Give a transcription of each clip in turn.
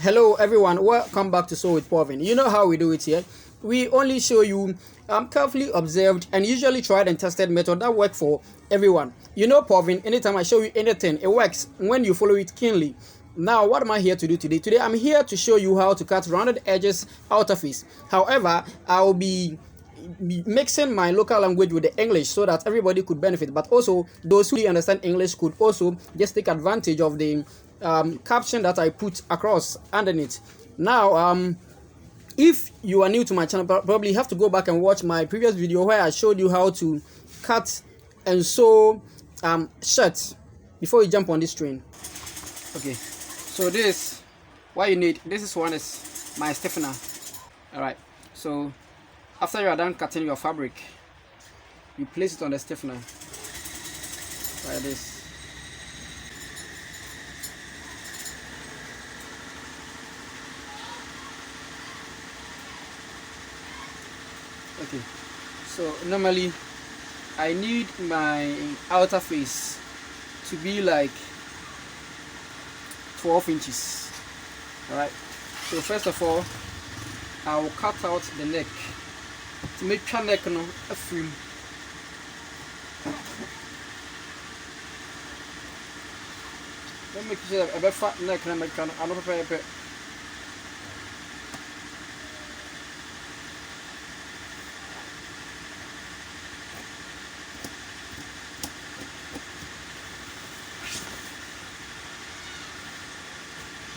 Hello everyone, welcome back to Sew with PaulVin. You know how we do it here. We only show you carefully observed and usually tried and tested method that work for everyone. You know PaulVin, anytime I show you anything, it works when you follow it keenly. Now, what am I here to do today? Today, I'm here to show you how to cut rounded edges out of it. However, I'll be mixing my local language with the English so that everybody could benefit, but also those who understand English could also just take advantage of the caption that I put across underneath. Now, if you are new to my channel, probably have to go back and watch my previous video where I showed you how to cut and sew shirts before you jump on this train. Okay, so this what you need. This is one is my stiffener. All right, so after you are done cutting your fabric, you place it on the stiffener like this. Okay, so normally I need my outer face to be like 12 inches. All right, so first of all, I will cut out the neck to make your neck a frame. Don't make sure a bit fat neck and make another paper.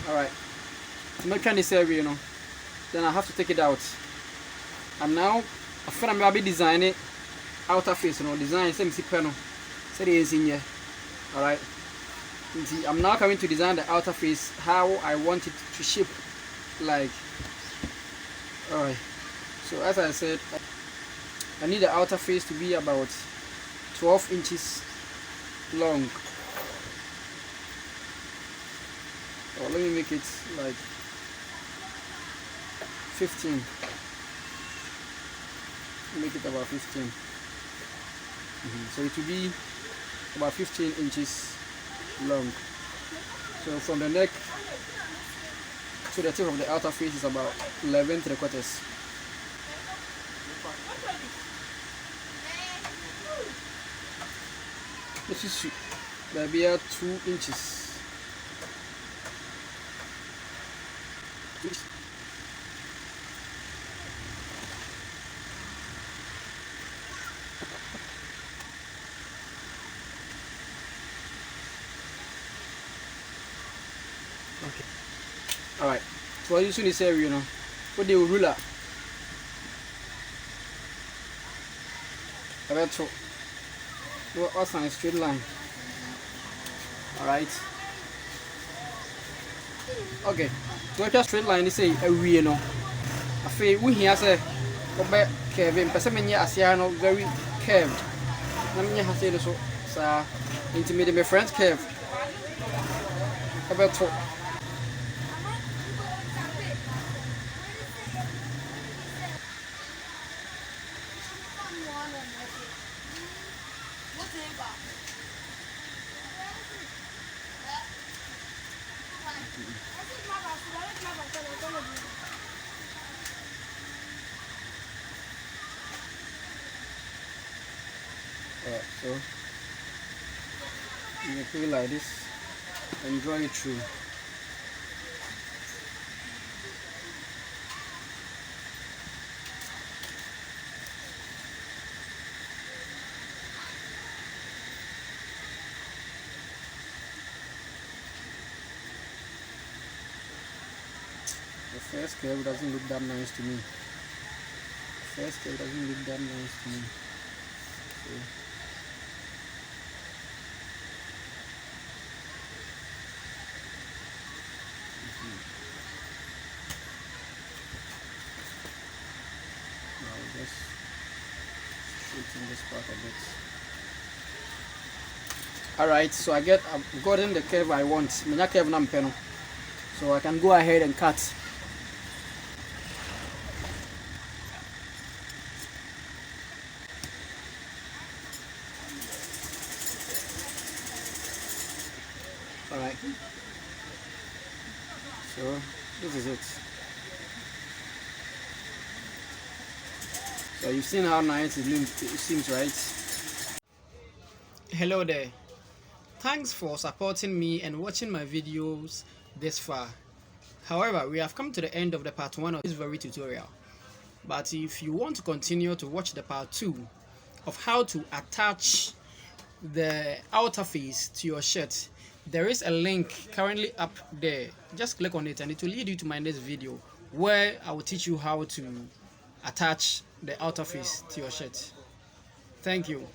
Alright, to make this area, then I have to take it out. And now, I feel I'm going to be designing outer face, design same panel. So it is in here. Alright, I'm now coming to design the outer face, how I want it to shape like. Alright, so as I said, I need the outer face to be about 12 inches long. So let me make it like 15. Make it about 15. So it will be about 15 inches long. So from the neck to the tip of the outer face is about 11 3/4. This is maybe 2 inches. Okay. All right. So using this area, put the ruler. About to what's on a straight line. All right. Okay. To a straight line, they say a real I feel we here say curving, but some are very curved. Let me have said so intimate my friends curve. About to so you feel like this and draw it through. The first curve doesn't look that nice to me. So, I'll just straighten this part a bit. Alright, so I've gotten the curve I want. So I can go ahead and cut. Alright. So This is it. So you've seen how nice it seems, right? Hello there. Thanks for supporting me and watching my videos this far. However, we have come to the end of the part 1 of this very tutorial. But if you want to continue to watch the part 2 of how to attach the outer face to your shirt, there is a link currently up there. Just click on it and it will lead you to my next video where I will teach you how to attach the outer face to your shirt. Thank you.